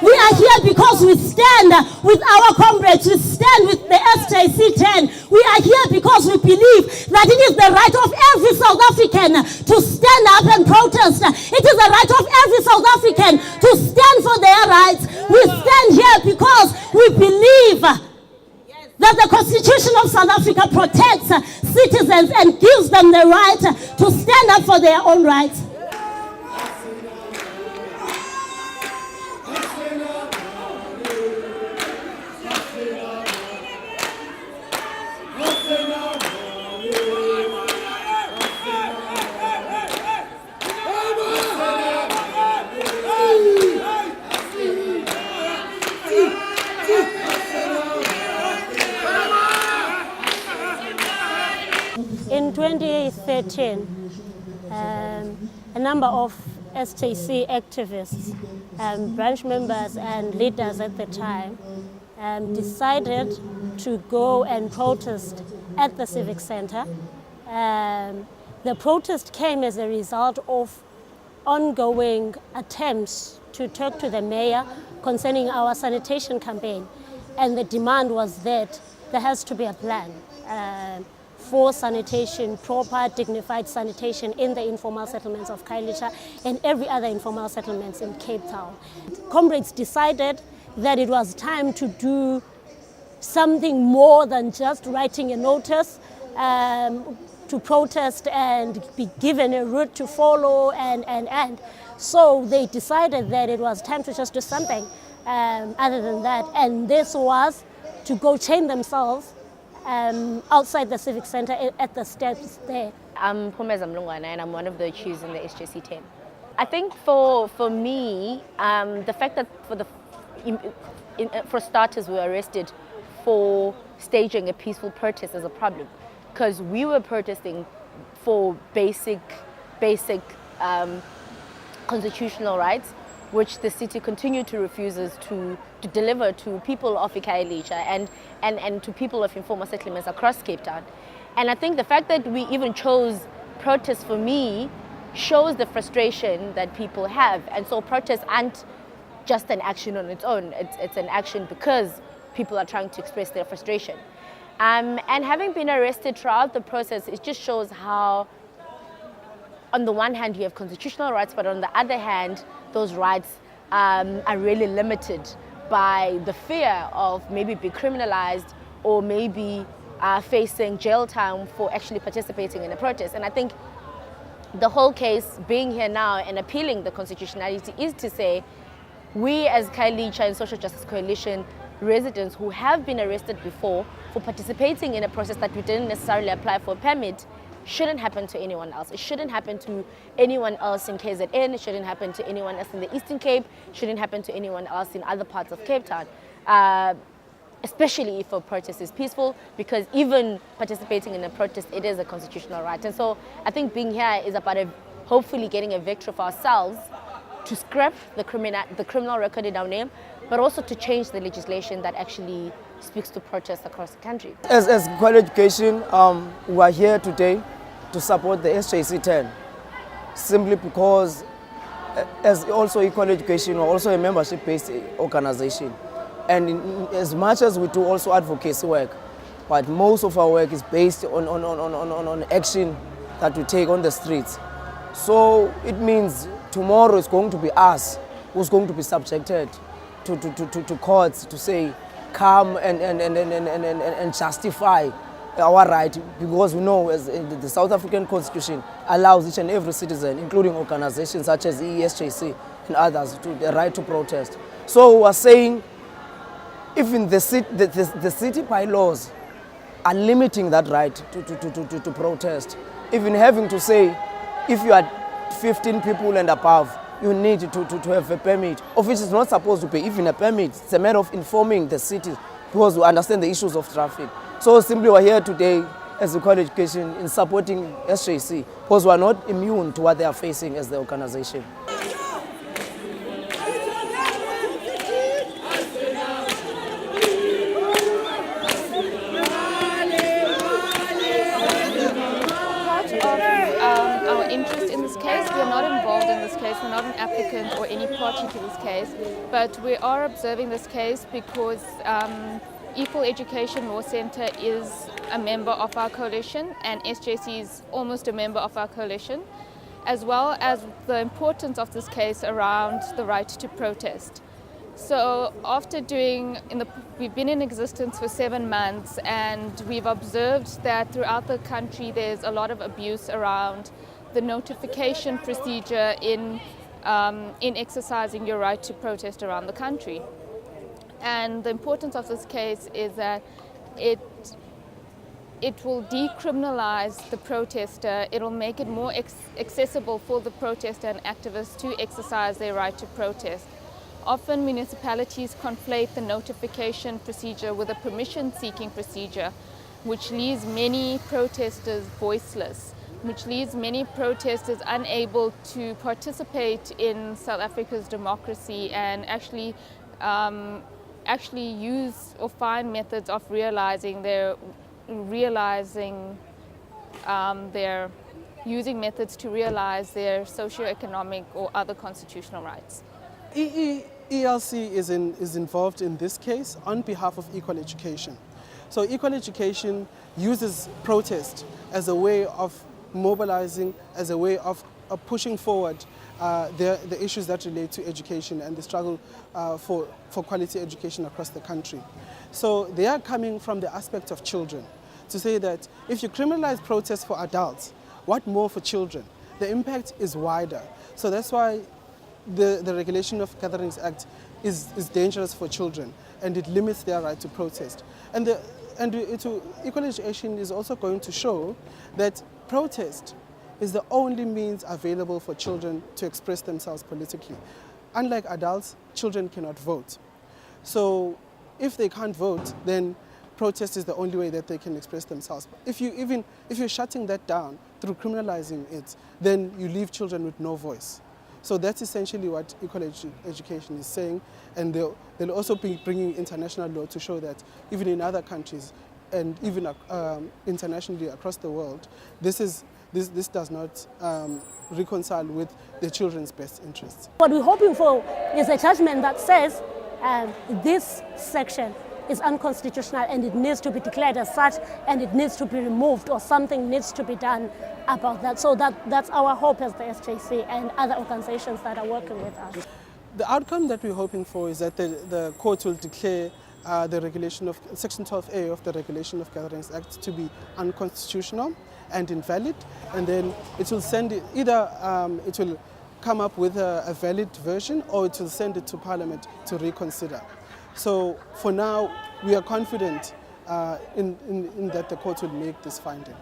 We are here because we stand with our comrades, we stand with the SJC10. We are here because we believe that it is the right of every South African to stand up and protest. It is the right of every South African to stand for their rights. We stand here because we believe that the Constitution of South Africa protects citizens and gives them the right to stand up for their own rights. In 2013, a number of SJC activists, branch members and leaders at the time decided to go and protest at the Civic Center. The protest came as a result of ongoing attempts to talk to the mayor concerning our sanitation campaign, and the demand was that there has to be a plan for sanitation, proper, dignified sanitation in the informal settlements of Khayelitsha and every other informal settlements in Cape Town. Comrades decided that it was time to do something more than just writing a notice to protest and be given a route to follow and. So they decided that it was time to just do something other than that, and this was to go chain themselves outside the Civic Center at the steps there. I'm Phumeza Mlungwana and I'm one of the accused in the SJC10. I think for me, the fact that for starters we were arrested for staging a peaceful protest is a problem, because we were protesting for basic constitutional rights, which the city continued to refuse to deliver to people of Khayelitsha and to people of informal settlements across Cape Town. And I think the fact that we even chose protest, for me, shows the frustration that people have. And so protests aren't just an action on its own, it's an action because people are trying to express their frustration. And having been arrested throughout the process, it just shows how, on the one hand, you have constitutional rights, but on the other hand, those rights are really limited by the fear of maybe being criminalized or maybe facing jail time for actually participating in a protest. And I think the whole case being here now and appealing the constitutionality is to say, we as Khayelitsha and Social Justice Coalition residents who have been arrested before for participating in a process that we didn't necessarily apply for a permit shouldn't happen to anyone else. It shouldn't happen to anyone else in KZN, it shouldn't happen to anyone else in the Eastern Cape, it shouldn't happen to anyone else in other parts of Cape Town, especially if a protest is peaceful, because even participating in a protest, it is a constitutional right. And so I think being here is about hopefully getting a victory for ourselves to scrap the criminal record in our name, but also to change the legislation that actually speaks to protests across the country. As Equal Education, we are here today to support the SJC10, simply because as also Equal Education, we're also a membership-based organization. And as much as we do also advocacy work, but most of our work is based on action that we take on the streets. So it means tomorrow it's going to be us who's going to be subjected to courts to say, come and justify our right, because we know as the South African Constitution allows each and every citizen, including organizations such as ESJC and others, the right to protest. So we are saying, even the city bylaws are limiting that right to protest. Even having to say, if you are 15 people and above, you need to have a permit, of which is not supposed to be even a permit. It's a matter of informing the cities because we understand the issues of traffic. So simply we're here today as Equal Education in supporting SJC because we're not immune to what they are facing as the organization. Our interest in this case, we are not involved in this case, we're not an applicant or any party to this case, but we are observing this case because Equal Education Law Centre is a member of our coalition and SJC is almost a member of our coalition, as well as the importance of this case around the right to protest. So we've been in existence for 7 months and we've observed that throughout the country there's a lot of abuse around the notification procedure in exercising your right to protest around the country. And the importance of this case is that it will decriminalize the protester. It will make it more accessible for the protester and activists to exercise their right to protest. Often municipalities conflate the notification procedure with a permission-seeking procedure, which leaves many protesters voiceless, which leaves many protesters unable to participate in South Africa's democracy and actually use or find methods of using methods to realize their socio-economic or other constitutional rights. ELC is involved in this case on behalf of Equal Education. So Equal Education uses protest as a way of mobilizing, as a way of pushing forward the issues that relate to education and the struggle for quality education across the country. So they are coming from the aspect of children to say that if you criminalize protest for adults, what more for children? The impact is wider. So that's why the Regulation of Gatherings Act is dangerous for children and it limits their right to protest. And Equal Education is also going to show that protest is the only means available for children to express themselves politically. Unlike adults, children cannot vote. So if they can't vote, then protest is the only way that they can express themselves. If you're shutting that down through criminalizing it, then you leave children with no voice. So that's essentially what Equal Education is saying, and they'll also be bringing international law to show that even in other countries and even internationally across the world, this does not reconcile with the children's best interests. What we're hoping for is a judgment that says this section is unconstitutional and it needs to be declared as such and it needs to be removed or something needs to be done about that. So that's our hope as the SJC and other organizations that are working with us. The outcome that we're hoping for is that the court will declare the regulation of Section 12A of the Regulation of Gatherings Act to be unconstitutional and invalid, and then it will send it, either it will come up with a valid version or it will send it to Parliament to reconsider. So for now, we are confident in that the court will make this finding.